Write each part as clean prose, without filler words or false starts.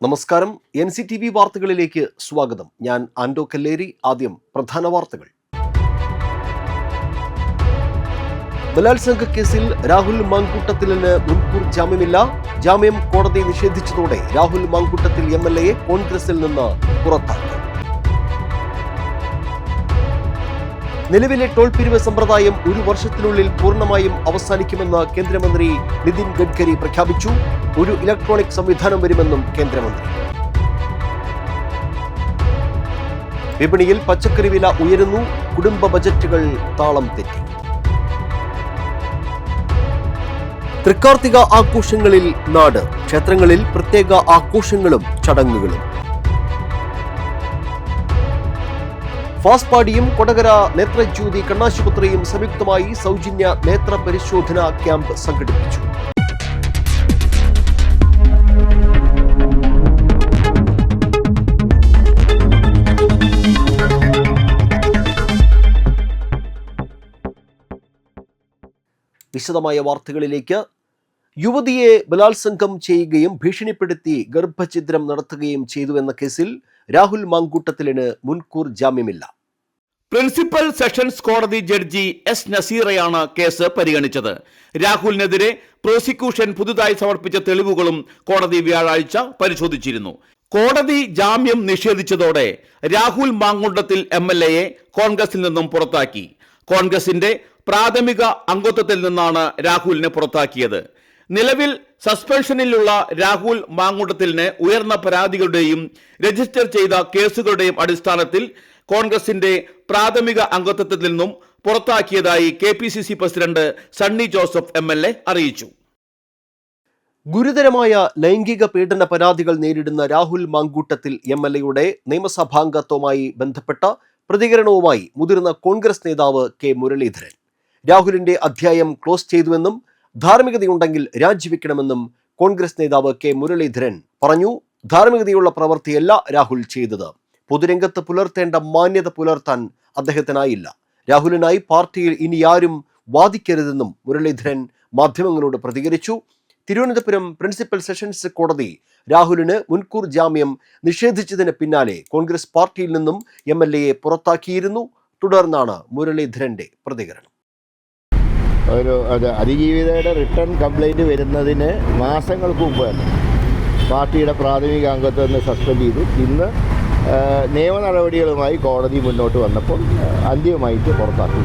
നമസ്കാരം. NCTV വാർത്തകളിലേക്ക് സ്വാഗതം. ഞാൻ ആൻഡോ കല്ലേരി. ആദ്യം പ്രധാന വാർത്തകൾ. ബലാത്സംഗ കേസിൽ രാഹുൽ മാങ്കൂട്ടത്തിലിന് മുൻകൂർ ജാമ്യമില്ല. ജാമ്യം കോടതി നിഷേധിച്ചതോടെ രാഹുൽ മാങ്കൂട്ടത്തിൽ MLA കോൺഗ്രസിൽ നിന്ന് പുറത്താക്കി. നിലവിലെ ടോൾ പിരിവ് സമ്പ്രദായം 1 വർഷത്തിനുള്ളിൽ പൂർണ്ണമായും അവസാനിക്കുമെന്ന് കേന്ദ്രമന്ത്രി നിതിൻ ഗഡ്കരി പ്രഖ്യാപിച്ചു. ഒരു ഇലക്ട്രോണിക് സംവിധാനം വരുമെന്നും കേന്ദ്രമന്ത്രി. വിപണിയിൽ പച്ചക്കറി വില ഉയരുന്നു. കുടുംബ ബജറ്റുകൾ താളം തെറ്റി. തൃക്കാർത്തിക ആഘോഷങ്ങളിൽ നാട്. ക്ഷേത്രങ്ങളിൽ പ്രത്യേക ആഘോഷങ്ങളും ചടങ്ങുകളും. ഫാസ്പാടിയും കൊടകര നേത്രജ്യോതി കണ്ണാശുപത്രിയും സംയുക്തമായി സൗജന്യ നേത്ര പരിശോധനാ ക്യാമ്പ് സംഘടിപ്പിച്ചു. വിശദമായ വാർത്തകളിലേക്ക്. യുവതിയെ ബലാത്സംഗം ചെയ്യുകയും ഭീഷണിപ്പെടുത്തി ഗർഭഛിദ്രം നടത്തുകയും ചെയ്തുവെന്ന കേസിൽ രാഹുൽ മാങ്കൂട്ടത്തിലിന് മുൻകൂർ ജാമ്യമില്ല. പ്രിൻസിപ്പൽ സെഷൻസ് കോടതി ജഡ്ജി S. നസീറയാണ് കേസ് പരിഗണിച്ചത്. രാഹുലിനെതിരെ പ്രോസിക്യൂഷൻ പുതുതായി സമർപ്പിച്ച തെളിവുകളും കോടതി വ്യാഴാഴ്ച പരിശോധിച്ചിരുന്നു. കോടതി ജാമ്യം നിഷേധിച്ചതോടെ രാഹുൽ മാങ്കൂട്ടത്തിൽ MLA കോൺഗ്രസിൽ നിന്നും പുറത്താക്കി. കോൺഗ്രസിന്റെ പ്രാഥമിക അംഗത്വത്തിൽ നിന്നാണ് രാഹുലിനെ പുറത്താക്കിയത്. നിലവിൽ സസ്പെൻഷനിലുള്ള രാഹുൽ മാങ്കൂട്ടത്തിലിനെ ഉയർന്ന പരാതികളുടെയും രജിസ്റ്റർ ചെയ്ത കേസുകളുടെയും അടിസ്ഥാനത്തിൽ കോൺഗ്രസിന്റെ പ്രാഥമിക അംഗത്വത്തിൽ നിന്നും പുറത്താക്കിയതായി KPCC president Sunny Joseph MLA അറിയിച്ചു. ഗുരുതരമായ ലൈംഗിക പീഡന പരാതികൾ നേരിടുന്ന രാഹുൽ മാങ്കൂട്ടത്തിൽ MLAയുടെ നിയമസഭാംഗത്വവുമായി ബന്ധപ്പെട്ട പ്രതികരണവുമായി മുതിർന്ന കോൺഗ്രസ് നേതാവ് K. മുരളീധരൻ. രാഹുലിന്റെ അധ്യായം ക്ലോസ് ചെയ്തുവെന്നും ധാർമ്മികതയുണ്ടെങ്കിൽ രാജിവെക്കണമെന്നും കോൺഗ്രസ് നേതാവ് K. മുരളീധരൻ പറഞ്ഞു. ധാർമ്മികതയുള്ള പ്രവൃത്തിയല്ല രാഹുൽ ചെയ്തത്. പൊതുരംഗത്ത് പുലർത്തേണ്ട മാന്യത പുലർത്താൻ അദ്ദേഹത്തിനായില്ല. രാഹുലിനായി പാർട്ടിയിൽ ഇനി ആരും വാദിക്കരുതെന്നും മുരളീധരൻ മാധ്യമങ്ങളോട് പ്രതികരിച്ചു. തിരുവനന്തപുരം പ്രിൻസിപ്പൽ സെഷൻസ് കോടതി രാഹുലിന് മുൻകൂർ ജാമ്യം നിഷേധിച്ചതിന് പിന്നാലെ കോൺഗ്രസ് പാർട്ടിയിൽ നിന്നും MLAയെ പുറത്താക്കിയിരുന്നു. തുടർന്നാണ് മുരളീധരന്റെ പ്രതികരണം. ഒരു അതിജീവിതയുടെ റിട്ടേൺ കംപ്ലൈൻറ്റ് വരുന്നതിന് മാസങ്ങൾക്ക് മുമ്പ് തന്നെ പാർട്ടിയുടെ പ്രാഥമിക അംഗത്വം നിന്ന് സസ്പെൻഡ് ചെയ്തു. ഇന്ന് നിയമ നടപടികളുമായി കോടതി മുന്നോട്ട് വന്നപ്പോൾ അന്തിമമായിട്ട് പുറത്താക്കി.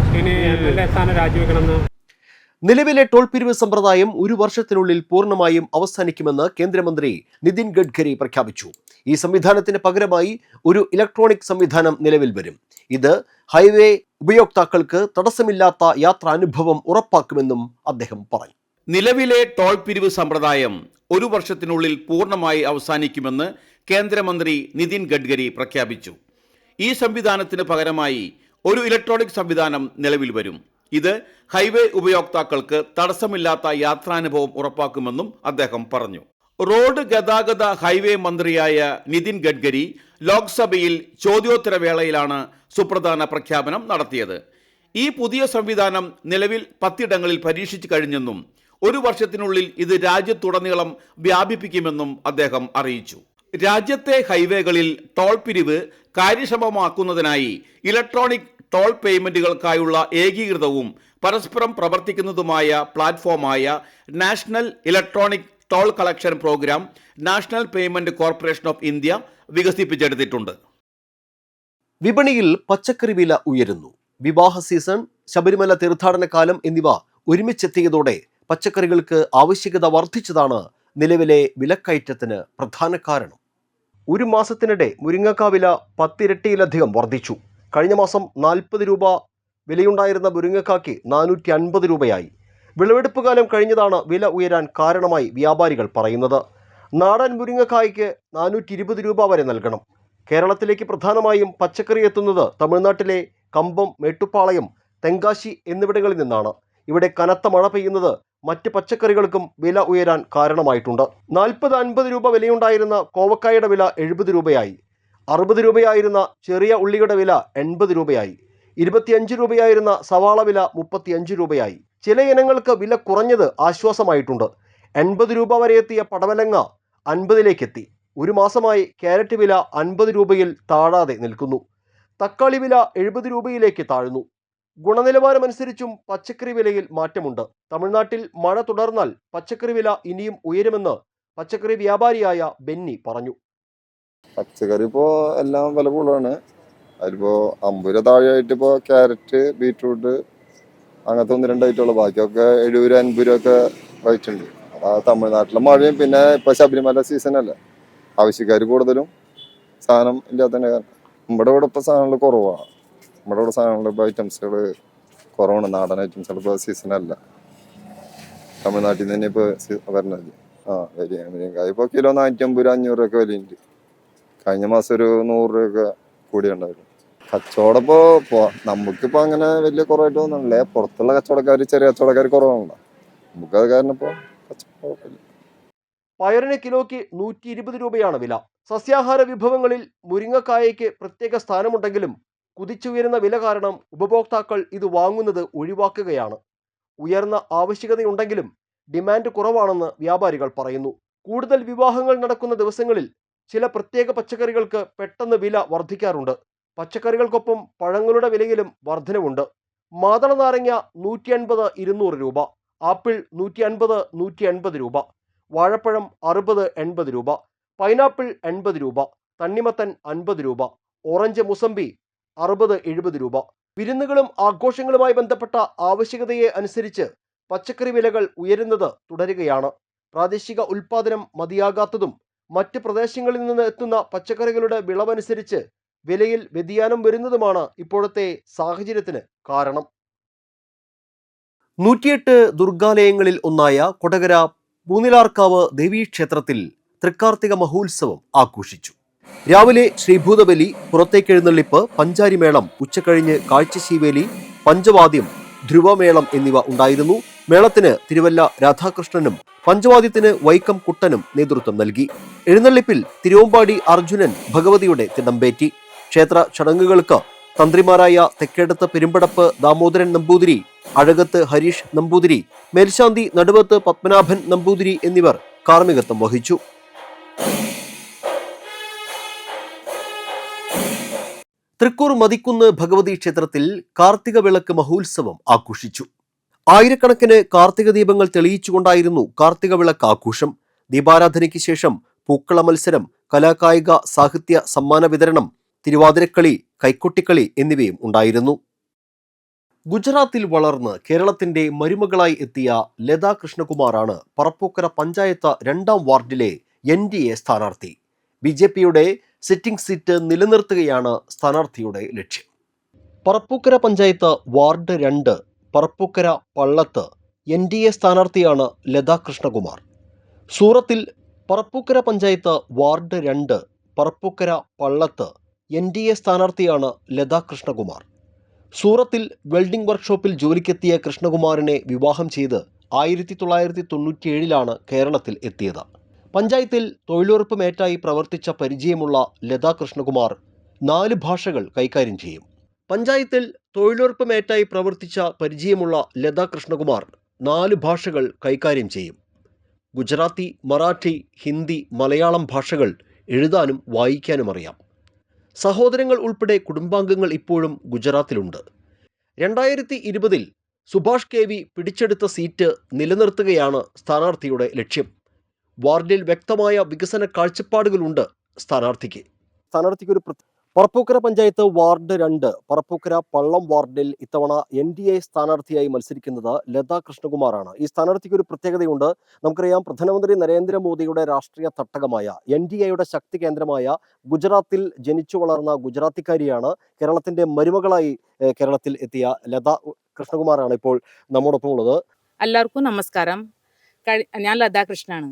നിലവിലെ ടോൾ പിരിവ് സമ്പ്രദായം 1 വർഷത്തിനുള്ളിൽ പൂർണ്ണമായും അവസാനിക്കുമെന്ന് കേന്ദ്രമന്ത്രി നിതിൻ ഗഡ്കരി പ്രഖ്യാപിച്ചു. ഈ സംവിധാനത്തിന് പകരമായി ഒരു ഇലക്ട്രോണിക് സംവിധാനം നിലവിൽ വരും. ഇത് ഹൈവേ ഉപയോക്താക്കൾക്ക് തടസ്സമില്ലാത്ത യാത്രാനുഭവം ഉറപ്പാക്കുമെന്നും അദ്ദേഹം പറഞ്ഞു. നിലവിലെ ടോൾ പിരിവ് സമ്പ്രദായം 1 വർഷത്തിനുള്ളിൽ പൂർണ്ണമായി അവസാനിക്കുമെന്ന് കേന്ദ്രമന്ത്രി നിതിൻ ഗഡ്കരി പ്രഖ്യാപിച്ചു. ഈ സംവിധാനത്തിന് പകരമായി ഒരു ഇലക്ട്രോണിക് സംവിധാനം നിലവിൽ വരും. ഇത് ഹൈവേ ഉപയോക്താക്കൾക്ക് തടസ്സമില്ലാത്ത യാത്രാനുഭവം ഉറപ്പാക്കുമെന്നും അദ്ദേഹം പറഞ്ഞു. റോഡ് ഗതാഗത ഹൈവേ മന്ത്രിയായ നിതിൻ ഗഡ്കരി ലോക്സഭയിൽ ചോദ്യോത്തരവേളയിലാണ് സുപ്രധാന പ്രഖ്യാപനം നടത്തിയത്. ഈ പുതിയ സംവിധാനം നിലവിൽ 10 ഇടങ്ങളിൽ പരീക്ഷിച്ചു കഴിഞ്ഞെന്നും 1 വർഷത്തിനുള്ളിൽ ഇത് രാജ്യത്തുടനീളം വ്യാപിപ്പിക്കുമെന്നും അദ്ദേഹം അറിയിച്ചു. രാജ്യത്തെ ഹൈവേകളിൽ ടോൾ പിരിവ് കാര്യക്ഷമമാക്കുന്നതിനായി ഇലക്ട്രോണിക് ടോൾ പേയ്മെന്റുകൾക്കായുള്ള ഏകീകൃതവും പരസ്പരം പ്രവർത്തിക്കുന്നതുമായ പ്ലാറ്റ്ഫോമായ national electronic toll collection programme national payment corporation of India വികസിപ്പിച്ചെടുത്തിട്ടുണ്ട്. വിപണിയിൽ പച്ചക്കറി വില ഉയരുന്നു. വിവാഹ സീസൺ, ശബരിമല തീർത്ഥാടന കാലം എന്നിവ ഒരുമിച്ചെത്തിയതോടെ പച്ചക്കറികൾക്ക് ആവശ്യകത വർദ്ധിച്ചതാണ് നിലവിലെ വിലക്കയറ്റത്തിന് പ്രധാന കാരണം. 1 മാസത്തിനിടെ മുരിങ്ങക്കാ വില 10 ഇരട്ടിയിലധികം വർദ്ധിച്ചു. കഴിഞ്ഞ മാസം 40 രൂപ വിലയുണ്ടായിരുന്ന മുരിങ്ങക്കായ്ക്ക് 450 രൂപയായി. വിളവെടുപ്പ് കാലം കഴിഞ്ഞതാണ് വില ഉയരാൻ കാരണമായി വ്യാപാരികൾ പറയുന്നത്. നാടൻ മുരിങ്ങക്കായ്ക്ക് 420 രൂപ വരെ നൽകണം. കേരളത്തിലേക്ക് പ്രധാനമായും പച്ചക്കറി എത്തുന്നത് തമിഴ്നാട്ടിലെ കമ്പം, മേട്ടുപ്പാളയം, തെങ്കാശി എന്നിവിടങ്ങളിൽ നിന്നാണ്. ഇവിടെ കനത്ത മഴ പെയ്യുന്നത് മറ്റ് പച്ചക്കറികൾക്കും വില ഉയരാൻ കാരണമായിട്ടുണ്ട്. 40-50 രൂപ വിലയുണ്ടായിരുന്ന കോവക്കായുടെ വില 70 രൂപയായി. 60 രൂപയായിരുന്ന ചെറിയ ഉള്ളിയുടെ വില 80 രൂപയായി. 25 രൂപയായിരുന്ന സവാള വില 35 രൂപയായി. ചില ഇനങ്ങൾക്ക് വില കുറഞ്ഞത് ആശ്വാസമായിട്ടുണ്ട്. 80 രൂപ വരെ എത്തിയ പടവലങ്ങ 50-ലേക്കെത്തി. ഒരു മാസമായി ക്യാരറ്റ് വില 50 രൂപയിൽ താഴാതെ നിൽക്കുന്നു. തക്കാളി വില 70 രൂപയിലേക്ക് താഴ്ന്നു. ഗുണനിലവാരമനുസരിച്ചും പച്ചക്കറി വിലയിൽ മാറ്റമുണ്ട്. തമിഴ്നാട്ടിൽ മഴ തുടർന്നാൽ പച്ചക്കറി വില ഇനിയും ഉയരുമെന്ന് പച്ചക്കറി വ്യാപാരിയായ ബെന്നി പറഞ്ഞു. പച്ചക്കറി ഇപ്പോൾ എല്ലാം വില കൂടുതലാണ്. അതിലിപ്പോൾ 50 രൂപ താഴെയായിട്ട് ഇപ്പോൾ ക്യാരറ്റ്, ബീറ്റ്റൂട്ട് അങ്ങനത്തെ 1-2 ഐറ്റമുള്ളൂ. ബാക്കിയൊക്കെ 70 രൂപ 50 രൂപ ഒക്കെ റേറ്റ് ഉണ്ട്. അപ്പോൾ തമിഴ്നാട്ടിലെ മഴയും പിന്നെ ഇപ്പോൾ ശബരിമല സീസണല്ല, ആവശ്യക്കാർ കൂടുതലും സാധനം ഇല്ലാത്ത തന്നെ കാരണം. ഇവിടെ ഇപ്പോൾ സാധനങ്ങൾ കുറവാണ്. ഇവിടെ സാധനങ്ങൾ ഇപ്പോൾ ഐറ്റംസുകൾ കുറവാണ്. നാടൻ ഐറ്റംസുകൾ ഇപ്പോൾ സീസണല്ല. തമിഴ്നാട്ടിൽ നിന്ന് തന്നെ ഇപ്പോൾ വരുന്നത്. വലിയ ഇപ്പോൾ കിലോ 450 രൂപ 500 രൂപ ഒക്കെ വിലയുണ്ട്. കഴിഞ്ഞ മാസം ഒരു 100 രൂപയൊക്കെ കൂടിയുണ്ടായിരുന്നു. കച്ചവടം ഇപ്പോൾ നമുക്കിപ്പോൾ അങ്ങനെ വലിയ കുറവായിട്ട് തോന്നുന്നില്ല. പുറത്തുള്ള കച്ചവടക്കാർ, ചെറിയ കച്ചവടക്കാർ കുറവാണല്ലോ. നമുക്കത് കാരണം ഇപ്പോൾ കച്ചവടം കുഴപ്പമില്ല. പയറിന് കിലോയ്ക്ക് 120 രൂപയാണ് വില. സസ്യാഹാര വിഭവങ്ങളിൽ മുരിങ്ങക്കായയ്ക്ക് പ്രത്യേക സ്ഥാനമുണ്ടെങ്കിലും കുതിച്ചുയരുന്ന വില കാരണം ഉപഭോക്താക്കൾ ഇത് വാങ്ങുന്നത് ഒഴിവാക്കുകയാണ്. ഉയർന്ന ആവശ്യകതയുണ്ടെങ്കിലും ഡിമാൻഡ് കുറവാണെന്ന് വ്യാപാരികൾ പറയുന്നു. കൂടുതൽ വിവാഹങ്ങൾ നടക്കുന്ന ദിവസങ്ങളിൽ ചില പ്രത്യേക പച്ചക്കറികൾക്ക് പെട്ടെന്ന് വില വർദ്ധിക്കാറുണ്ട്. പച്ചക്കറികൾക്കൊപ്പം പഴങ്ങളുടെ വിലയിലും വർധനവുണ്ട്. മാതള നാരങ്ങ 150-200 രൂപ, ആപ്പിൾ 150-180 രൂപ, വാഴപ്പഴം 60-80 രൂപ, പൈനാപ്പിൾ 80 രൂപ, തണ്ണിമത്തൻ 50 രൂപ, ഓറഞ്ച് മുസമ്പി 60-70 രൂപ. വിരുന്നുകളും ആഘോഷങ്ങളുമായി ബന്ധപ്പെട്ട ആവശ്യകതയെ അനുസരിച്ച് പച്ചക്കറി വിലകൾ ഉയരുന്നത് തുടരുകയാണ്. പ്രാദേശിക ഉൽപ്പാദനം മതിയാകാത്തതും മറ്റ് പ്രദേശങ്ങളിൽ നിന്ന് എത്തുന്ന പച്ചക്കറികളുടെ വിളവനുസരിച്ച് വിലയിൽ വ്യതിയാനം വരുന്നതുമാണ് ഇപ്പോഴത്തെ സാഹചര്യത്തിന് കാരണം. 108 ദുർഗാലയങ്ങളിൽ ഒന്നായ കൊടകര പൂനിലാർക്കാവ് ദേവീക്ഷേത്രത്തിൽ തൃക്കാർത്തിക മഹോത്സവം ആഘോഷിച്ചു. രാവിലെ ശ്രീഭൂതബലി, പുറത്തേക്കെഴുന്നള്ളിപ്പ്, പഞ്ചാരിമേളം, ഉച്ചകഴിഞ്ഞ് കാഴ്ചശീവേലി, പഞ്ചവാദ്യം, ധ്രുവമേളം എന്നിവ ഉണ്ടായിരുന്നു. മേളത്തിന് തിരുവല്ല രാധാകൃഷ്ണനും പഞ്ചവാദ്യത്തിന് വൈക്കം കുട്ടനും നേതൃത്വം നൽകി. എഴുന്നള്ളിപ്പിൽ തിരുവമ്പാടി അർജുനൻ ഭഗവതിയുടെ തിടമ്പേറ്റി. ക്ഷേത്ര ചടങ്ങുകൾക്ക് തന്ത്രിമാരായ തെക്കേടത്ത് പെരുമ്പടപ്പ് ദാമോദരൻ നമ്പൂതിരി, അഴകത്ത് ഹരീഷ് നമ്പൂതിരി, മേൽശാന്തി നടുവത്ത് പത്മനാഭൻ നമ്പൂതിരി എന്നിവർ കാർമ്മികത്വം വഹിച്ചു. തൃക്കൂർ മതിക്കുന്ന് ഭഗവതി ക്ഷേത്രത്തിൽ കാർത്തിക വിളക്ക് മഹോത്സവം ആഘോഷിച്ചു. ആയിരക്കണക്കിന് കാർത്തിക ദീപങ്ങൾ തെളിയിച്ചുകൊണ്ടായിരുന്നു കാർത്തിക വിളക്ക് ആഘോഷം. ദീപാരാധനയ്ക്ക് ശേഷം പൂക്കള മത്സരം, കലാകായിക സാഹിത്യ സമ്മാന വിതരണം, തിരുവാതിരക്കളി, കൈക്കൊട്ടിക്കളി എന്നിവയും ഉണ്ടായിരുന്നു. ഗുജറാത്തിൽ വളർന്ന് കേരളത്തിന്റെ മരുമകളായി എത്തിയ ലതാ കൃഷ്ണകുമാറാണ് പറപ്പൂക്കര പഞ്ചായത്ത് 2-ാം വാർഡിലെ NDA സ്ഥാനാർത്ഥി. BJPയുടെ സിറ്റിംഗ് സീറ്റ് നിലനിർത്തുകയാണ് സ്ഥാനാർത്ഥിയുടെ ലക്ഷ്യം. പറപ്പൂക്കര പഞ്ചായത്ത് വാർഡ് 2 പറപ്പൂക്കര പള്ളത്ത് NDA സ്ഥാനാർത്ഥിയാണ് ലതാ കൃഷ്ണകുമാർ. സൂറത്തിൽ പറപ്പൂക്കര പഞ്ചായത്ത് വാർഡ് 2 പറപ്പൂക്കര പള്ളത്ത് NDA സ്ഥാനാർത്ഥിയാണ് ലതാ കൃഷ്ണകുമാർ. സൂറത്തിൽ വെൽഡിംഗ് വർക്ക്ഷോപ്പിൽ ജോലിക്കെത്തിയ കൃഷ്ണകുമാറിനെ വിവാഹം ചെയ്ത് 1997 കേരളത്തിൽ എത്തിയത്. പഞ്ചായത്തിൽ തൊഴിലുറപ്പ് മേറ്റായി പ്രവർത്തിച്ച പരിചയമുള്ള ലതാ കൃഷ്ണകുമാർ 4 ഭാഷകൾ കൈകാര്യം ചെയ്യും. പഞ്ചായത്തിൽ തൊഴിലുറപ്പ് മേറ്റായി പ്രവർത്തിച്ച പരിചയമുള്ള ലതാ കൃഷ്ണകുമാർ 4 ഭാഷകൾ കൈകാര്യം ചെയ്യും. ഗുജറാത്തി, മറാഠി, ഹിന്ദി, മലയാളം ഭാഷകൾ എഴുതാനും വായിക്കാനും അറിയാം. സഹോദരങ്ങൾ ഉൾപ്പെടെ കുടുംബാംഗങ്ങൾ ഇപ്പോഴും ഗുജറാത്തിലുണ്ട്. 2020 സുഭാഷ് KV പിടിച്ചെടുത്ത സീറ്റ് നിലനിർത്തുകയാണ് സ്ഥാനാർത്ഥിയുടെ ലക്ഷ്യം. വാർഡിൽ വ്യക്തമായ വികസന കാഴ്ചപ്പാടുകളുണ്ട് സ്ഥാനാർത്ഥിക്ക്. ഒരു പറപ്പൂക്കര പഞ്ചായത്ത് വാർഡ് 2 പറപ്പൂക്കര പള്ളം വാർഡിൽ ഇത്തവണ NDA സ്ഥാനാർത്ഥിയായി മത്സരിക്കുന്നത് ലതാ കൃഷ്ണകുമാറാണ്. ഈ സ്ഥാനാർത്ഥിക്ക് ഒരു പ്രത്യേകതയുണ്ട്. നമുക്കറിയാം, പ്രധാനമന്ത്രി നരേന്ദ്രമോദിയുടെ രാഷ്ട്രീയ തട്ടകമായ NDAയുടെ ശക്തി കേന്ദ്രമായ ഗുജറാത്തിൽ ജനിച്ചു വളർന്ന ഗുജറാത്തിക്കാരിയാണ്. കേരളത്തിന്റെ മരുമകളായി കേരളത്തിൽ എത്തിയ ലതാ കൃഷ്ണകുമാറാണ് ഇപ്പോൾ നമ്മോടൊപ്പം ഉള്ളത്. എല്ലാവർക്കും നമസ്കാരം. ഞാൻ ലതാ കൃഷ്ണനാണ്.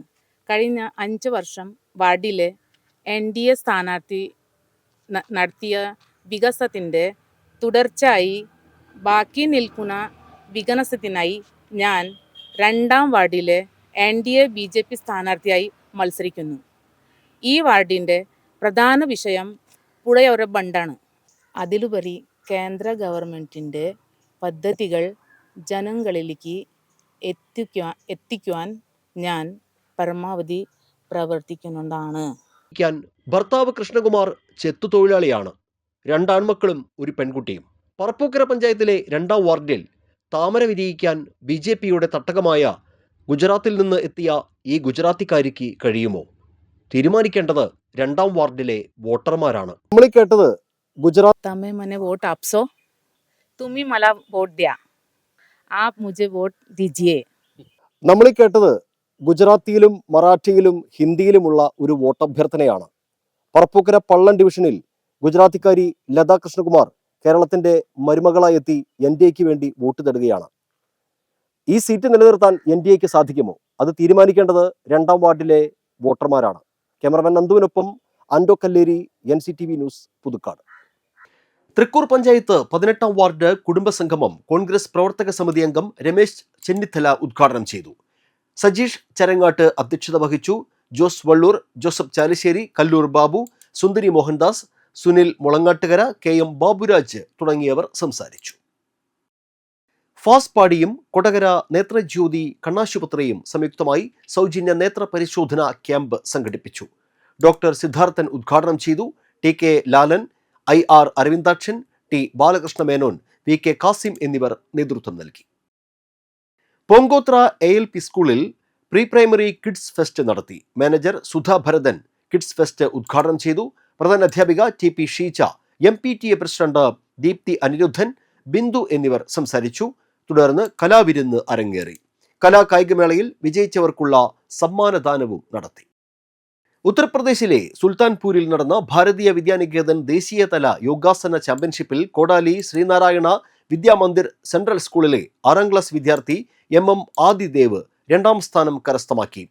കഴിഞ്ഞ 5 വർഷം വാർഡിലെ NDA സ്ഥാനാർത്ഥി നടത്തിയ വികസനത്തിൻ്റെ തുടർച്ചയായി ബാക്കി നിൽക്കുന്ന വികസനത്തിനായി ഞാൻ 2-ാം വാർഡിലെ NDA BJP സ്ഥാനാർത്ഥിയായി മത്സരിക്കുന്നു. ഈ വാർഡിൻ്റെ പ്രധാന വിഷയം പുഴയോര ബണ്ടാണ്. അതിലുപരി കേന്ദ്ര ഗവൺമെൻറ്റിൻ്റെ പദ്ധതികൾ ജനങ്ങളിലേക്ക് എത്തിക്കുവാൻ ഞാൻ പരമാവധി പ്രവർത്തിക്കുന്നുണ്ടാണ്. ഭർത്താവ് കൃഷ്ണകുമാർ ചെത്തുതൊഴിലാളിയാണ്. 2 ആൺമക്കളും ഒരു പെൺകുട്ടിയും. പറപ്പൂക്കര പഞ്ചായത്തിലെ 2ാം വാർഡിൽ താമര വിരിയിക്കാൻ BJPയുടെ തട്ടകമായ ഗുജറാത്തിൽ നിന്ന് എത്തിയ ഈ ഗുജറാത്തിക്കാരിക്ക് കഴിയുമോ? തീരുമാനിക്കേണ്ടത് 2ാം വാർഡിലെ വോട്ടർമാരാണ്. നമ്മൾ കേട്ടത് ഗുജറാത്ത്. તમે મને વોટ આપશો? तुम्ही मला वोट द्या. आप मुझे वोट दीजिए. നമ്മൾ കേട്ടത് ഗുജറാത്തിയിലും മറാഠിയിലും ഹിന്ദിയിലുമുള്ള ഒരു വോട്ടഭ്യർത്ഥനയാണ്. പറപ്പൂക്കര പള്ളൻ ഡിവിഷനിൽ ഗുജറാത്തിക്കാരി ലത കൃഷ്ണകുമാർ കേരളത്തിന്റെ മരുമകളായി എത്തി NDAക്ക് വേണ്ടി വോട്ട് തേടുകയാണ്. ഈ സീറ്റ് നിലനിർത്താൻ NDAക്ക് സാധിക്കുമോ? അത് തീരുമാനിക്കേണ്ടത് 2ാം വാർഡിലെ വോട്ടർമാരാണ്. ക്യാമറമാൻ നന്ദുവിനൊപ്പം ആൻഡോ കല്ലേരി, NCTV ന്യൂസ്, പുതുക്കാട്. തൃക്കൂർ പഞ്ചായത്ത് 18ാം വാർഡ് കുടുംബസംഗമം കോൺഗ്രസ് പ്രവർത്തക സമിതി അംഗം രമേശ് ചെന്നിത്തല ഉദ്ഘാടനം ചെയ്തു. സജീഷ് ചരങ്ങാട്ട് അധ്യക്ഷത വഹിച്ചു. ജോസ് വള്ളൂർ, ജോസഫ് ചാലിശ്ശേരി, കല്ലൂർ ബാബു, സുന്ദരി മോഹൻദാസ്, സുനിൽ മുളങ്ങാട്ടുകര, KM ബാബുരാജ് തുടങ്ങിയവർ സംസാരിച്ചു. ഫാസ് പാടിയും കൊടകര നേത്രജ്യോതി കണ്ണാശുപത്രിയും സംയുക്തമായി സൗജന്യ നേത്ര പരിശോധന ക്യാമ്പ് സംഘടിപ്പിച്ചു. ഡോക്ടർ സിദ്ധാർത്ഥൻ ഉദ്ഘാടനം ചെയ്തു. TK Lalan, IR Aravindakshan, T Balakrishna Menon, VK Kasim എന്നിവർ നേതൃത്വം നൽകി. പൊങ്കോത്ര ALP സ്കൂളിൽ പ്രീ പ്രൈമറി കിഡ്സ് ഫെസ്റ്റ് നടത്തി. Manager Sudha Bharathan kids fest ഉദ്ഘാടനം ചെയ്തു. പ്രധാന അധ്യാപിക TP Sheeja, MPTA president Deepthi Anirudhan, Bindu എന്നിവർ സംസാരിച്ചു. തുടർന്ന് കലാവിരുന്ന് അരങ്ങേറി. കലാകായികമേളയിൽ വിജയിച്ചവർക്കുള്ള സമ്മാനദാനവും നടത്തി. ഉത്തർപ്രദേശിലെ സുൽത്താൻപൂരിൽ നടന്ന ഭാരതീയ വിദ്യാനികേതൻ ദേശീയതല യോഗാസന ചാമ്പ്യൻഷിപ്പിൽ കോടാലി ശ്രീനാരായണ വിദ്യാമന്ദിർ സെൻട്രൽ സ്കൂളിലെ 6ാം ക്ലാസ് വിദ്യാർത്ഥി MM ആദിദേവ് 2ാം സ്ഥാനം കരസ്ഥമാക്കി.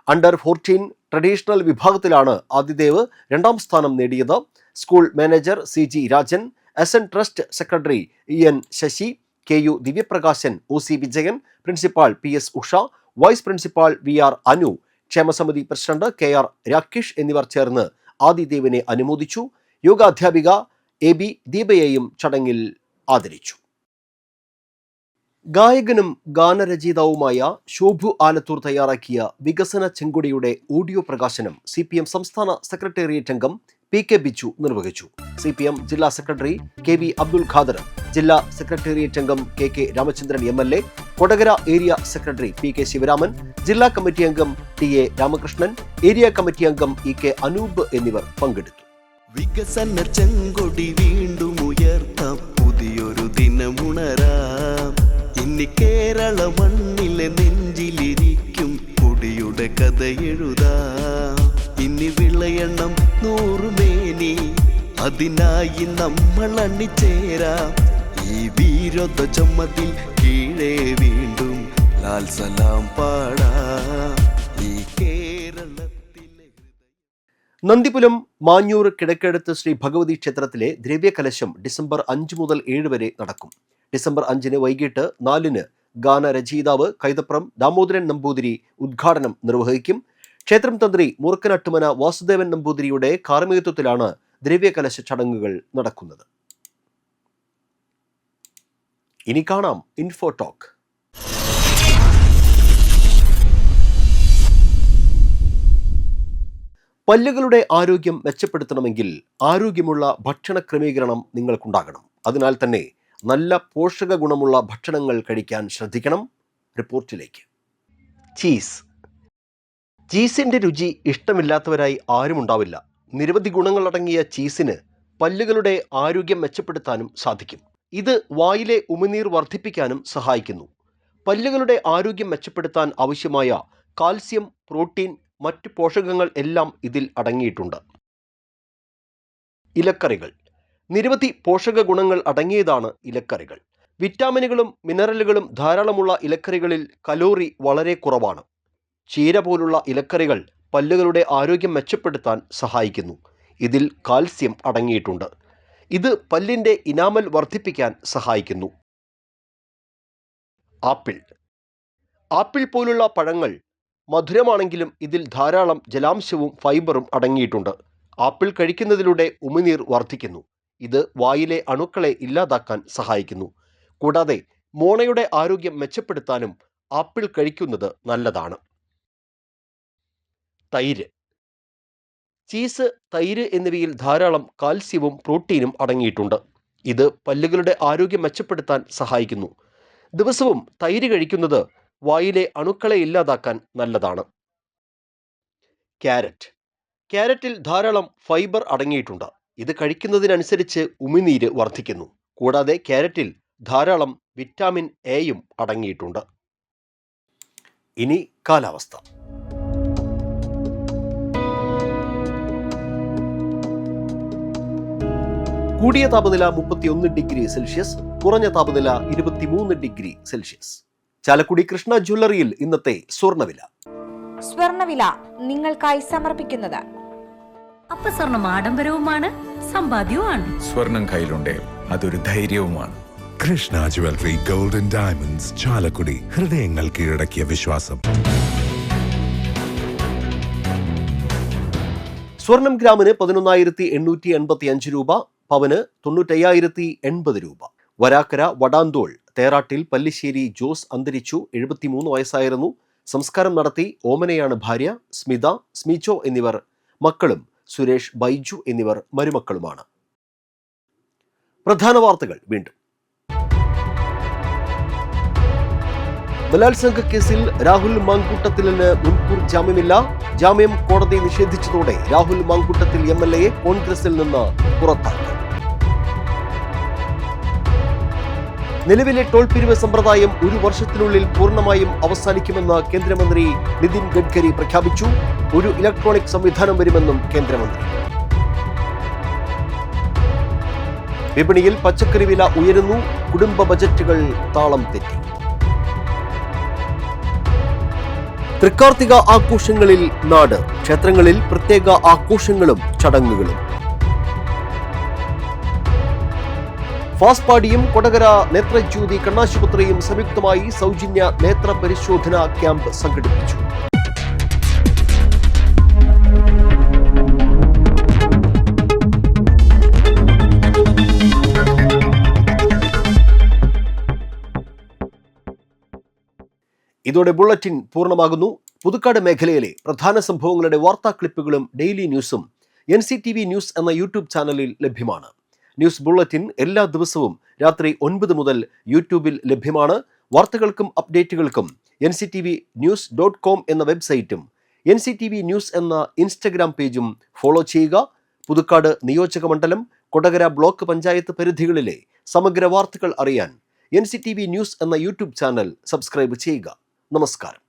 അണ്ടർ 14 ട്രഡീഷണൽ വിഭാഗത്തിലാണ് ആദിദേവ് 2ാം സ്ഥാനം നേടിയത്. School manager CG Rajan, SN trust secretary EN Sasi, KU Divyaprakashan, OC Vijayan, principal PS Usha, vice principal VR Anu, ക്ഷേമസമിതി പ്രസിഡന്റ് KR രാകേഷ് എന്നിവർ ചേർന്ന് ആദിദേവിനെ അനുമോദിച്ചു. യോഗാധ്യാപിക AB ദീപയെയും ചടങ്ങിൽ ആദരിച്ചു. ഗായകനും ഗാനരചയിതാവുമായ ശോഭു ആലത്തൂർ തയ്യാറാക്കിയ വികസന ചെങ്കൊടിയുടെ ഓഡിയോ പ്രകാശനം CPM സംസ്ഥാന സെക്രട്ടേറിയറ്റ് അംഗം PK ബിജു നിർവഹിച്ചു. CPM ജില്ലാ സെക്രട്ടറി KV അബ്ദുൽ ഖാദർ, ജില്ലാ സെക്രട്ടേറിയറ്റ് അംഗം KK Ramachandran MLA, Kodakara area secretary PK Sivaraman, ജില്ലാ കമ്മിറ്റി അംഗം TA രാമകൃഷ്ണൻ, ഏരിയ കമ്മിറ്റി അംഗം EK അനൂപ് എന്നിവർ പങ്കെടുത്തു. വികസന ചെങ്കൊടി വീണ്ടും ഉയർത്താം, പുതിയൊരു ദിനമുണരാം. ഇനി കേരള മണ്ണിലെ നെഞ്ചിലിരിക്കും കൊടിയുടെ കഥ എഴുതാം. ഇനി വിളയണം 100 മേനി, അതിനായി നമ്മൾ അണിചേരാം. ഈ വീരത ചുമതിൽ കീഴേ വീണ്ടും ലാൽ സലാം പാടാം. ഈ കേരളത്തിലെ നന്ദിപുലം മാഞ്ഞൂർ കിഴക്കേടത്ത് ശ്രീ ഭഗവതി ക്ഷേത്രത്തിലെ ദ്രവ്യകലശം ഡിസംബർ 5 മുതൽ 7 വരെ നടക്കും. ഡിസംബർ 5 വൈകിട്ട് 4 ഗാനരചയിതാവ് കൈതപ്രം ദാമോദരൻ നമ്പൂതിരി ഉദ്ഘാടനം നിർവഹിക്കും. ക്ഷേത്രം തന്ത്രി മൂർക്കനട്ടുമന വാസുദേവൻ നമ്പൂതിരിയുടെ കാർമ്മികത്വത്തിലാണ് ദ്രവ്യകലശ ചടങ്ങുകൾ നടക്കുന്നത്. ഇനി കാണാം ഇൻഫോ ടോക്ക്. പല്ലുകളുടെ ആരോഗ്യം മെച്ചപ്പെടുത്തണമെങ്കിൽ ആരോഗ്യമുള്ള ഭക്ഷണ ക്രമീകരണം നിങ്ങൾക്കുണ്ടാകണം. അതിനാൽ തന്നെ നല്ല പോഷക ഗുണമുള്ള ഭക്ഷണങ്ങൾ കഴിക്കാൻ ശ്രദ്ധിക്കണം. റിപ്പോർട്ടിലേക്ക്. ചീസിന്റെ രുചി ഇഷ്ടമില്ലാത്തവരായി ആരുമുണ്ടാവില്ല. നിരവധി ഗുണങ്ങളടങ്ങിയ ചീസിന് പല്ലുകളുടെ ആരോഗ്യം മെച്ചപ്പെടുത്താനും സാധിക്കും. ഇത് വായിലെ ഉമിനീർ വർദ്ധിപ്പിക്കാനും സഹായിക്കുന്നു. പല്ലുകളുടെ ആരോഗ്യം മെച്ചപ്പെടുത്താൻ ആവശ്യമായ കാൽസ്യം, പ്രോട്ടീൻ, മറ്റ് പോഷകങ്ങൾ എല്ലാം ഇതിൽ അടങ്ങിയിട്ടുണ്ട്. ഇലക്കറികൾ. നിരവധി പോഷക ഗുണങ്ങൾ അടങ്ങിയതാണ് ഇലക്കറികൾ. വിറ്റാമിനുകളും മിനറലുകളും ധാരാളമുള്ള ഇലക്കറികളിൽ കലോറി വളരെ കുറവാണ്. ചീര പോലുള്ള ഇലക്കറികൾ പല്ലുകളുടെ ആരോഗ്യം മെച്ചപ്പെടുത്താൻ സഹായിക്കുന്നു. ഇതിൽ കാൽസ്യം അടങ്ങിയിട്ടുണ്ട്. ഇത് പല്ലിൻ്റെ ഇനാമൽ വർദ്ധിപ്പിക്കാൻ സഹായിക്കുന്നു. ആപ്പിൾ പോലുള്ള പഴങ്ങൾ മധുരമാണെങ്കിലും ഇതിൽ ധാരാളം ജലാംശവും ഫൈബറും അടങ്ങിയിട്ടുണ്ട്. ആപ്പിൾ കഴിക്കുന്നതിലൂടെ ഉമിനീർ വർദ്ധിക്കുന്നു. ഇത് വായിലെ അണുക്കളെ ഇല്ലാതാക്കാൻ സഹായിക്കുന്നു. കൂടാതെ മോണയുടെ ആരോഗ്യം മെച്ചപ്പെടുത്താനും ആപ്പിൾ കഴിക്കുന്നത് നല്ലതാണ്. തൈര്. ചീസ്, തൈര് എന്നിവയിൽ ധാരാളം കാൽസ്യവും പ്രോട്ടീനും അടങ്ങിയിട്ടുണ്ട്. ഇത് പല്ലുകളുടെ ആരോഗ്യം മെച്ചപ്പെടുത്താൻ സഹായിക്കുന്നു. ദിവസവും തൈര് കഴിക്കുന്നത് വായിലെ അണുക്കളെ ഇല്ലാതാക്കാൻ നല്ലതാണ്. ക്യാരറ്റിൽ ധാരാളം ഫൈബർ അടങ്ങിയിട്ടുണ്ട്. ഇത് കഴിക്കുന്നതിനനുസരിച്ച് ഉമിനീര് വർദ്ധിക്കുന്നു. കൂടാതെ ക്യാരറ്റിൽ ധാരാളം വിറ്റാമിൻ എയും അടങ്ങിയിട്ടുണ്ട്. ഇനി കാലാവസ്ഥ. കൂടിയ താപനില 31 ഡിഗ്രി സെൽഷ്യസ്, കുറഞ്ഞ താപനില 23 ഡിഗ്രി സെൽഷ്യസ്. ചാലക്കുടി കൃഷ്ണ ജ്വല്ലറിയിൽ ഇന്നത്തെ സ്വർണ്ണവില നിങ്ങൾക്കായി സമർപ്പിക്കുന്നത് അപ്പസ്വർണം ആഡംബരവുമാണ്, സമ്പാദ്യവുമാണ്. സ്വർണം കയ്യിലുണ്ടേ അതൊരു ധൈര്യവുമാണ്. Krishna jewellery golden diamonds, Chalakudy. ഹൃദയങ്ങൾ കീഴടക്കിയ വിശ്വാസം. സ്വർണം ഗ്രാമിന് 11,885 രൂപ, പവന് 95,080 രൂപ. വരാക്കര വടാന്തോൾ തേറാട്ടിൽ പല്ലിശ്ശേരി ജോസ് അന്തരിച്ചു. 73 വയസ്സായിരുന്നു. സംസ്കാരം നടത്തി. ഓമനയാണ് ഭാര്യ. സ്മിത, സ്മിജോ എന്നിവർ മക്കളും സുരേഷ്, ബൈജു എന്നിവർ മരുമക്കളുമാണ്. പ്രധാന വാർത്തകൾ വീണ്ടും. ബലാത്സംഗ കേസിൽ രാഹുൽ മാങ്കൂട്ടത്തിലിന് മുൻകൂർ ജാമ്യമില്ല. ജാമ്യം കോടതി നിഷേധിച്ചതോടെ രാഹുൽ മാങ്കൂട്ടത്തിൽ MLA കോൺഗ്രസിൽ നിന്ന് പുറത്താക്കി. നിലവിലെ ടോൾ പിരിവ് സമ്പ്രദായം 1 വർഷത്തിനുള്ളിൽ പൂർണ്ണമായും അവസാനിക്കുമെന്ന് കേന്ദ്രമന്ത്രി നിതിൻ ഗഡ്കരി പ്രഖ്യാപിച്ചു. ഒരു ഇലക്ട്രോണിക് സംവിധാനം വരുമെന്നും കേന്ദ്രമന്ത്രി. വിപണിയിൽ പച്ചക്കറി വില ഉയരുന്നു. കുടുംബ ബജറ്റുകൾ താളം തെറ്റി. തൃക്കാർത്തിക ആഘോഷങ്ങളിൽ നാട്. ക്ഷേത്രങ്ങളിൽ പ്രത്യേക ആഘോഷങ്ങളും ചടങ്ങുകളും. ഫാസ്പാടിയും കൊടകര നേത്രജ്യോതി കണ്ണാശുപത്രിയും സംയുക്തമായി സൗജന്യ നേത്ര പരിശോധന ക്യാമ്പ് സംഘടിപ്പിച്ചു. ഇതോടെ ബുള്ളറ്റിൻ പൂർണ്ണമാകുന്നു. പുതുക്കാട് മേഖലയിലെ പ്രധാന സംഭവങ്ങളുടെ വാർത്താ ക്ലിപ്പുകളും ഡെയിലി ന്യൂസും NCTV ന്യൂസ് എന്ന യൂട്യൂബ് ചാനലിൽ ലഭ്യമാണ്. ന്യൂസ് ബുള്ളറ്റിൻ എല്ലാ ദിവസവും രാത്രി 9 മുതൽ യൂട്യൂബിൽ ലഭ്യമാണ്. വാർത്തകൾക്കും അപ്ഡേറ്റുകൾക്കും nctvnews.com എന്ന വെബ്സൈറ്റും NCTV ന്യൂസ് എന്ന ഇൻസ്റ്റഗ്രാം പേജും ഫോളോ ചെയ്യുക. പുതുക്കാട് നിയോജക മണ്ഡലം, കൊടകര ബ്ലോക്ക് പഞ്ചായത്ത് പരിധികളിലെ സമഗ്ര വാർത്തകൾ അറിയാൻ NCTV ന്യൂസ് എന്ന യൂട്യൂബ് ചാനൽ സബ്സ്ക്രൈബ് ചെയ്യുക. നമസ്കാരം.